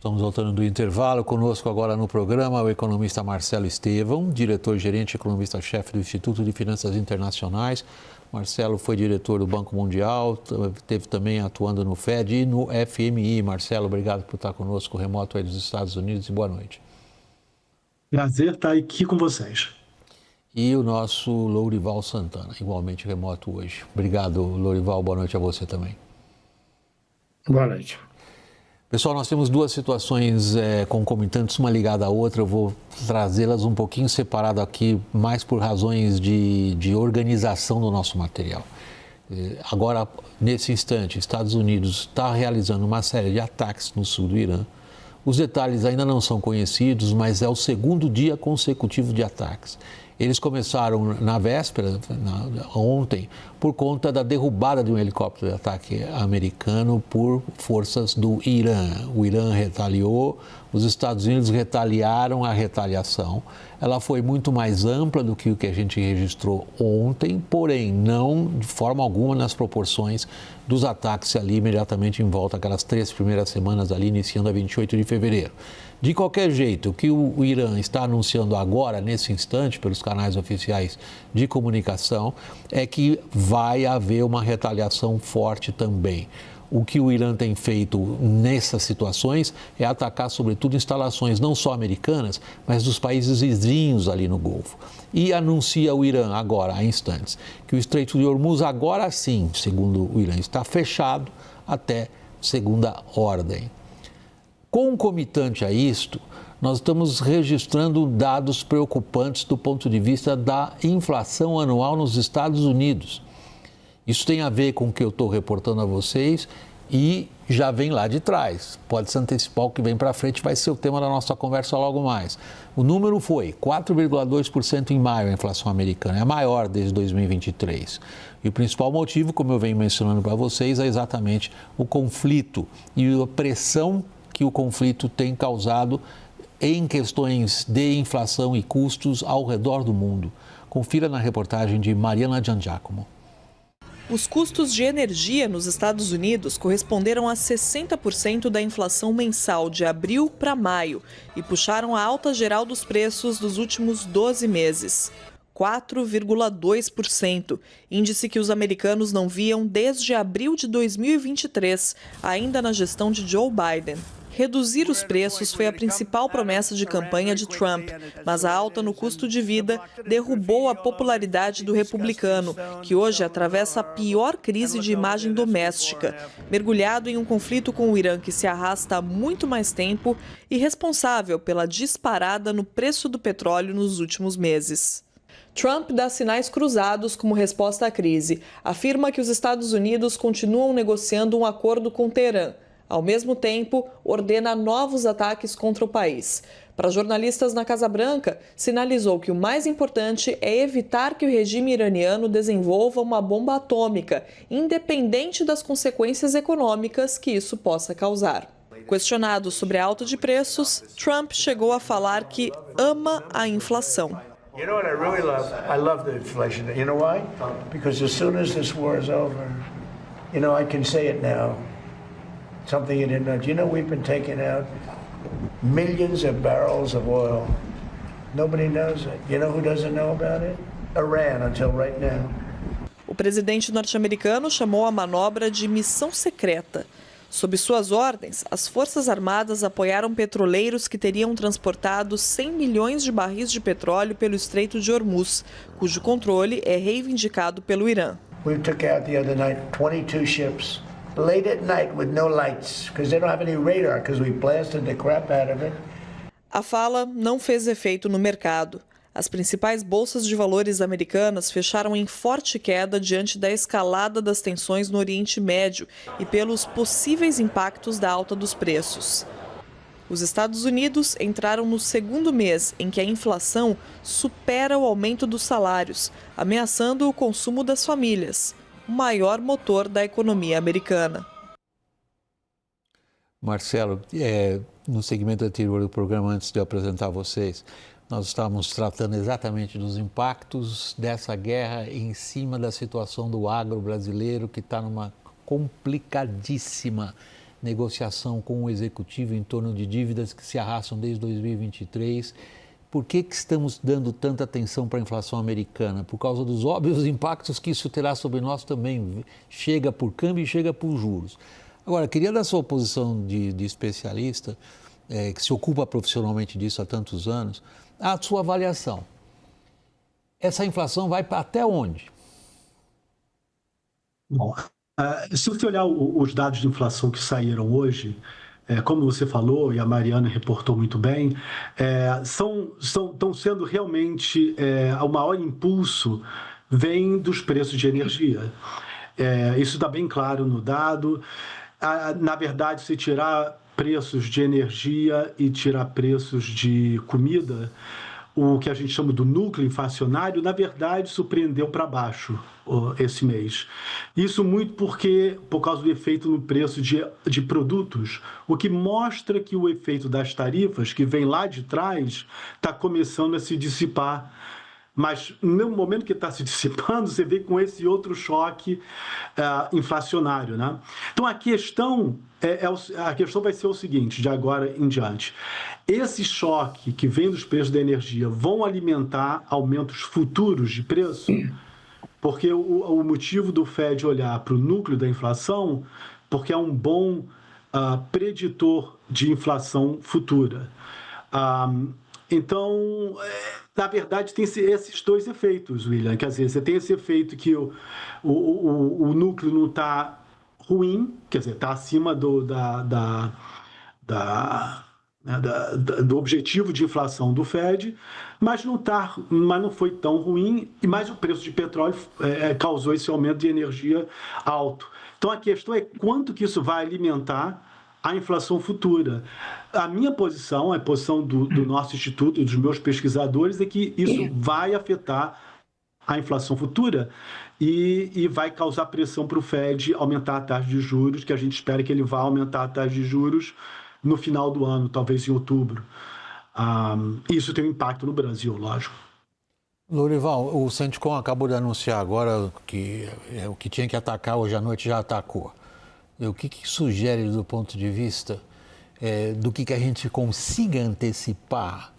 Estamos voltando do intervalo. Conosco agora no programa o economista Marcelo Estevão, diretor-gerente e economista-chefe do Instituto de Finanças Internacionais. Marcelo foi diretor do Banco Mundial, esteve também atuando no FED e no FMI. Marcelo, obrigado por estar conosco, remoto aí dos Estados Unidos, e boa noite. Prazer estar aqui com vocês. E o nosso Lourival Santana, igualmente remoto hoje. Obrigado, Lourival, boa noite a você também. Boa noite. Pessoal, nós temos duas situações concomitantes, uma ligada à outra. Eu vou trazê-las um pouquinho separado aqui, mais por razões de organização do nosso material. Agora, nesse instante, Estados Unidos está realizando uma série de ataques no sul do Irã. Os detalhes ainda não são conhecidos, mas é o segundo dia consecutivo de ataques. Eles começaram na véspera, ontem, por conta da derrubada de um helicóptero de ataque americano por forças do Irã. O Irã retaliou, os Estados Unidos retaliaram a retaliação. Ela foi muito mais ampla do que o que a gente registrou ontem, porém não de forma alguma nas proporções dos ataques ali imediatamente em volta, aquelas 3 primeiras semanas ali, iniciando a 28 de fevereiro. De qualquer jeito, o que o Irã está anunciando agora, nesse instante, pelos canais oficiais de comunicação, é que vai haver uma retaliação forte também. O que o Irã tem feito nessas situações é atacar, sobretudo, instalações não só americanas, mas dos países vizinhos ali no Golfo. E anuncia o Irã agora, há instantes, que o Estreito de Hormuz agora sim, segundo o Irã, está fechado até segunda ordem. Concomitante a isto, nós estamos registrando dados preocupantes do ponto de vista da inflação anual nos Estados Unidos. Isso tem a ver com o que eu estou reportando a vocês e já vem lá de trás. Pode-se antecipar o que vem para frente, vai ser o tema da nossa conversa logo mais. O número foi 4,2% em maio, a inflação americana, é a maior desde 2023. E o principal motivo, como eu venho mencionando para vocês, é exatamente o conflito e a pressão que o conflito tem causado em questões de inflação e custos ao redor do mundo. Confira na reportagem de Mariana Giangiacomo. Os custos de energia nos Estados Unidos corresponderam a 60% da inflação mensal de abril para maio e puxaram a alta geral dos preços dos últimos 12 meses. 4,2%, índice que os americanos não viam desde abril de 2023, ainda na gestão de Joe Biden. Reduzir os preços foi a principal promessa de campanha de Trump, mas a alta no custo de vida derrubou a popularidade do republicano, que hoje atravessa a pior crise de imagem doméstica, mergulhado em um conflito com o Irã que se arrasta há muito mais tempo e responsável pela disparada no preço do petróleo nos últimos meses. Trump dá sinais cruzados como resposta à crise. Afirma que os Estados Unidos continuam negociando um acordo com Teherã. Ao mesmo tempo, ordena novos ataques contra o país. Para jornalistas na Casa Branca, sinalizou que o mais importante é evitar que o regime iraniano desenvolva uma bomba atômica, independente das consequências econômicas que isso possa causar. Questionado sobre a alta de preços, Trump chegou a falar que ama a inflação. You know what I really love? I love the inflation. You know why? Because as soon as this war is over, I can say it now. Something you didn't know. Do you know we've been taking out millions of barrels of oil? Nobody knows it. You know who doesn't know about it? Iran, until right now. O presidente norte-americano chamou a manobra de missão secreta. Sob suas ordens, as Forças Armadas apoiaram petroleiros que teriam transportado 100 milhões de barris de petróleo pelo Estreito de Hormuz, cujo controle é reivindicado pelo Irã. We took out the other night 22 ships. Late at night with no lights, because they don't have any radar, because we blasted the crap out of it. A fala não fez efeito no mercado. As principais bolsas de valores americanas fecharam em forte queda diante da escalada das tensões no Oriente Médio e pelos possíveis impactos da alta dos preços. Os Estados Unidos entraram no segundo mês em que a inflação supera o aumento dos salários, ameaçando o consumo das famílias, o maior motor da economia americana. Marcelo, no segmento anterior do programa, antes de eu apresentar vocês, nós estávamos tratando exatamente dos impactos dessa guerra em cima da situação do agro brasileiro, que está numa complicadíssima negociação com o executivo em torno de dívidas que se arrastam desde 2023. Por que estamos dando tanta atenção para a inflação americana? Por causa dos óbvios impactos que isso terá sobre nós também. Chega por câmbio e chega por juros. Agora, queria dar sua posição de especialista, que se ocupa profissionalmente disso há tantos anos, a sua avaliação. Essa inflação vai até onde? Bom, se você olhar os dados de inflação que saíram hoje, como você falou e a Mariana reportou muito bem, estão sendo realmente o maior impulso vem dos preços de energia. Isso está bem claro no dado. Na verdade, se tirar preços de energia e tirar preços de comida, o que a gente chama do núcleo inflacionário, na verdade, surpreendeu para baixo esse mês. Isso muito por causa do efeito no preço de produtos, o que mostra que o efeito das tarifas, que vem lá de trás, está começando a se dissipar. Mas no momento que está se dissipando, você vê com esse outro choque inflacionário, né? Então a questão vai ser o seguinte, de agora em diante. Esse choque que vem dos preços da energia vão alimentar aumentos futuros de preço? Porque o motivo do Fed olhar para o núcleo da inflação, porque é um bom preditor de inflação futura. Então, na verdade, tem esses dois efeitos, William. Quer dizer, você tem esse efeito que o núcleo não está ruim, quer dizer, está acima do objetivo de inflação do Fed, mas não foi tão ruim, mas o preço de petróleo causou esse aumento de energia alto. Então, a questão é quanto que isso vai alimentar a inflação futura. A minha posição, a posição do nosso instituto, dos meus pesquisadores, é que isso vai afetar a inflação futura e vai causar pressão para o Fed aumentar a taxa de juros, que a gente espera que ele vá aumentar a taxa de juros no final do ano, talvez em outubro. Isso tem um impacto no Brasil, lógico. Lourival, o Centcom acabou de anunciar agora que o que tinha que atacar hoje à noite já atacou. O que sugere do ponto de vista do que a gente consiga antecipar,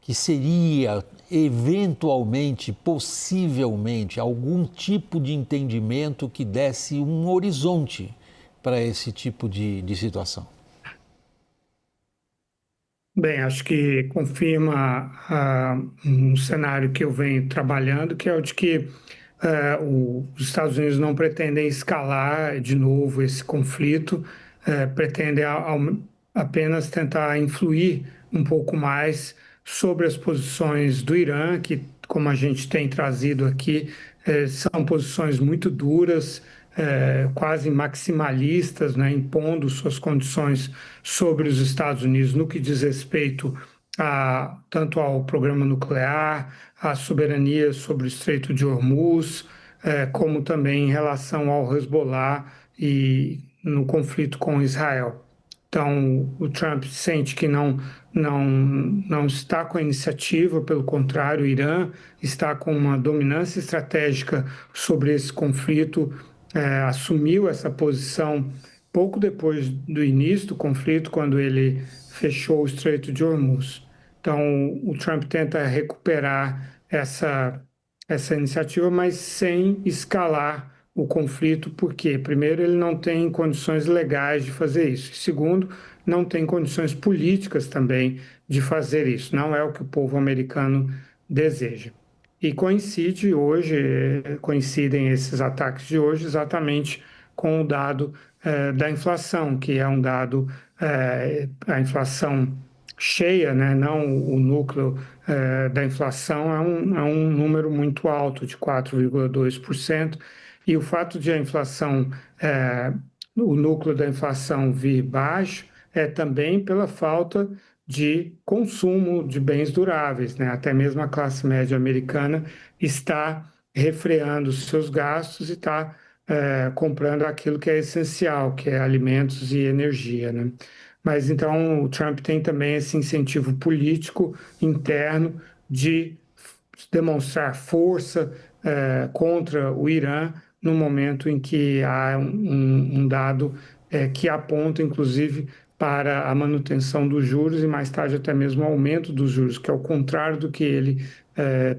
que seria eventualmente, possivelmente, algum tipo de entendimento que desse um horizonte para esse tipo de situação? Bem, acho que confirma um cenário que eu venho trabalhando, que é o de que os Estados Unidos não pretendem escalar de novo esse conflito, pretendem apenas tentar influir um pouco mais sobre as posições do Irã, que, como a gente tem trazido aqui, são posições muito duras, quase maximalistas, né, impondo suas condições sobre os Estados Unidos no que diz respeito tanto ao programa nuclear, à soberania sobre o Estreito de Hormuz, como também em relação ao Hezbollah e no conflito com Israel. Então, o Trump sente que não está com a iniciativa, pelo contrário, o Irã está com uma dominância estratégica sobre esse conflito, assumiu essa posição pouco depois do início do conflito, quando ele fechou o Estreito de Hormuz. Então, o Trump tenta recuperar essa iniciativa, mas sem escalar o conflito, porque, primeiro, ele não tem condições legais de fazer isso. E, segundo, não tem condições políticas também de fazer isso. Não é o que o povo americano deseja. E coincidem esses ataques de hoje exatamente com o dado da inflação, que é um dado, a inflação cheia, né? Não o núcleo da inflação, é um número muito alto, de 4,2%, e o fato de a inflação, o núcleo da inflação vir baixo, é também pela falta de consumo de bens duráveis, né? Até mesmo a classe média americana está refreando os seus gastos e está comprando aquilo que é essencial, que é alimentos e energia, né? Mas então o Trump tem também esse incentivo político interno de demonstrar força contra o Irã no momento em que há um dado que apontam, inclusive, para a manutenção dos juros e mais tarde até mesmo o aumento dos juros, que é o contrário do que ele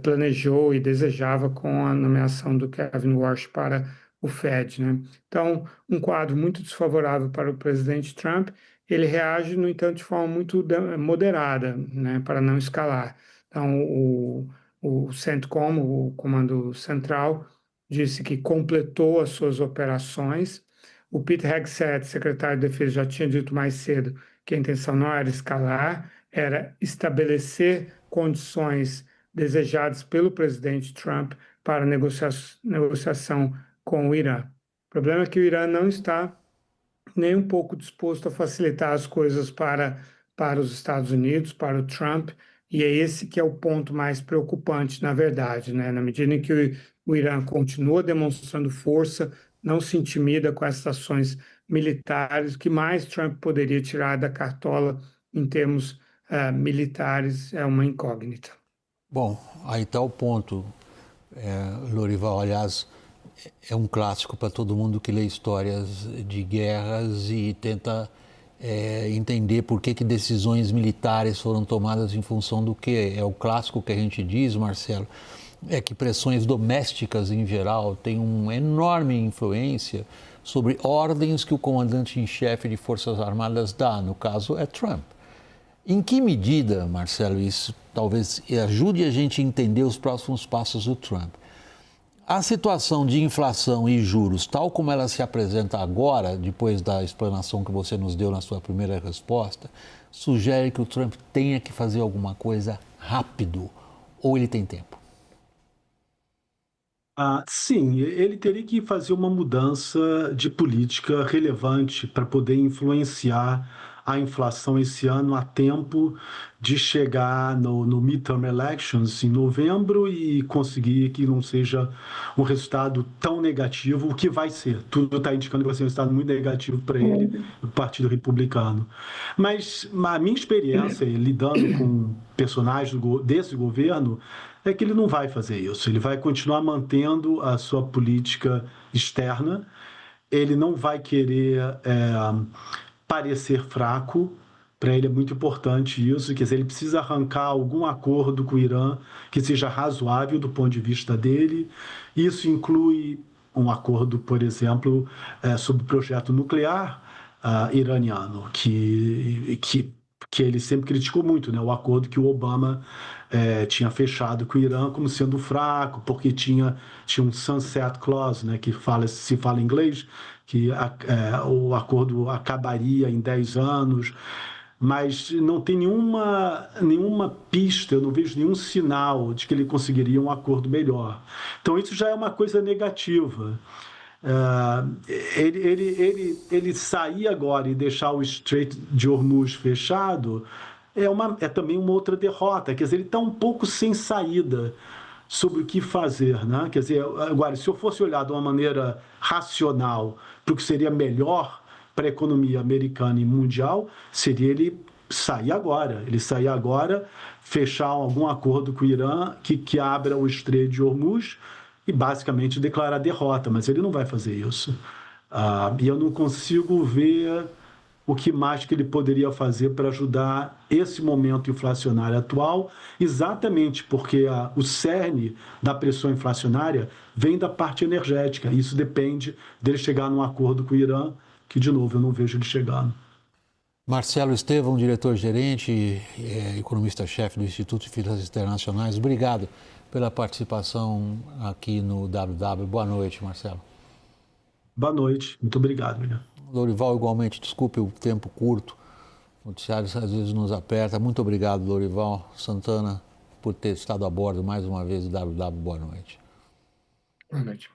planejou e desejava com a nomeação do Kevin Warsh para o Fed, né? Então, um quadro muito desfavorável para o presidente Trump. Ele reage, no entanto, de forma muito moderada, né, para não escalar. Então, o CENTCOM, o Comando Central, disse que completou as suas operações. O Pete Hegseth, secretário de Defesa, já tinha dito mais cedo que a intenção não era escalar, era estabelecer condições desejadas pelo presidente Trump para negociação com o Irã. O problema é que o Irã não está nem um pouco disposto a facilitar as coisas para os Estados Unidos, para o Trump, e é esse que é o ponto mais preocupante, na verdade, né? Na medida em que o Irã continua demonstrando força, não se intimida com essas ações militares, o que mais Trump poderia tirar da cartola em termos militares é uma incógnita. Bom, aí está o ponto, Lorival. Aliás, é um clássico para todo mundo que lê histórias de guerras e tenta entender por que decisões militares foram tomadas em função do quê. É o clássico que a gente diz, Marcelo, é que pressões domésticas em geral têm uma enorme influência sobre ordens que o comandante em chefe de Forças Armadas dá, no caso é Trump. Em que medida, Marcelo, isso talvez ajude a gente a entender os próximos passos do Trump? A situação de inflação e juros, tal como ela se apresenta agora, depois da explanação que você nos deu na sua primeira resposta, sugere que o Trump tenha que fazer alguma coisa rápido, ou ele tem tempo? Sim, ele teria que fazer uma mudança de política relevante para poder influenciar a inflação esse ano a tempo de chegar no midterm elections em novembro e conseguir que não seja um resultado tão negativo, o que vai ser. Tudo está indicando que vai ser um resultado muito negativo para ele, do Partido Republicano. Mas a minha experiência lidando com personagens desse governo é que ele não vai fazer isso. Ele vai continuar mantendo a sua política externa, ele não vai querer parecer fraco. Para ele é muito importante isso, quer dizer, ele precisa arrancar algum acordo com o Irã que seja razoável do ponto de vista dele. Isso inclui um acordo, por exemplo, sobre o projeto nuclear iraniano, que ele sempre criticou muito, né? O acordo que o Obama tinha fechado com o Irã como sendo fraco, porque tinha um sunset clause, né? Que se fala em inglês, que o acordo acabaria em 10 anos, mas não tem nenhuma pista, eu não vejo nenhum sinal de que ele conseguiria um acordo melhor. Então isso já é uma coisa negativa. Ele sair agora e deixar o Strait de Hormuz fechado é também uma outra derrota. Quer dizer, ele está um pouco sem saída sobre o que fazer, né? Quer dizer, agora, se eu fosse olhar de uma maneira racional para o que seria melhor para a economia americana e mundial, seria ele sair agora, fechar algum acordo com o Irã que abra o Strait de Hormuz e basicamente declarar derrota, mas ele não vai fazer isso. E eu não consigo ver o que mais que ele poderia fazer para ajudar esse momento inflacionário atual, exatamente porque o cerne da pressão inflacionária vem da parte energética. Isso depende dele chegar num acordo com o Irã, que, de novo, eu não vejo ele chegando. Marcelo Estevão, diretor-gerente, economista-chefe do Instituto de Finanças Internacionais, obrigado pela participação aqui no WW. Boa noite, Marcelo. Boa noite, muito obrigado, William. Lorival, igualmente, desculpe o tempo curto, o noticiário às vezes nos aperta. Muito obrigado, Lorival Santana, por ter estado a bordo mais uma vez do WW. Boa noite. Boa noite.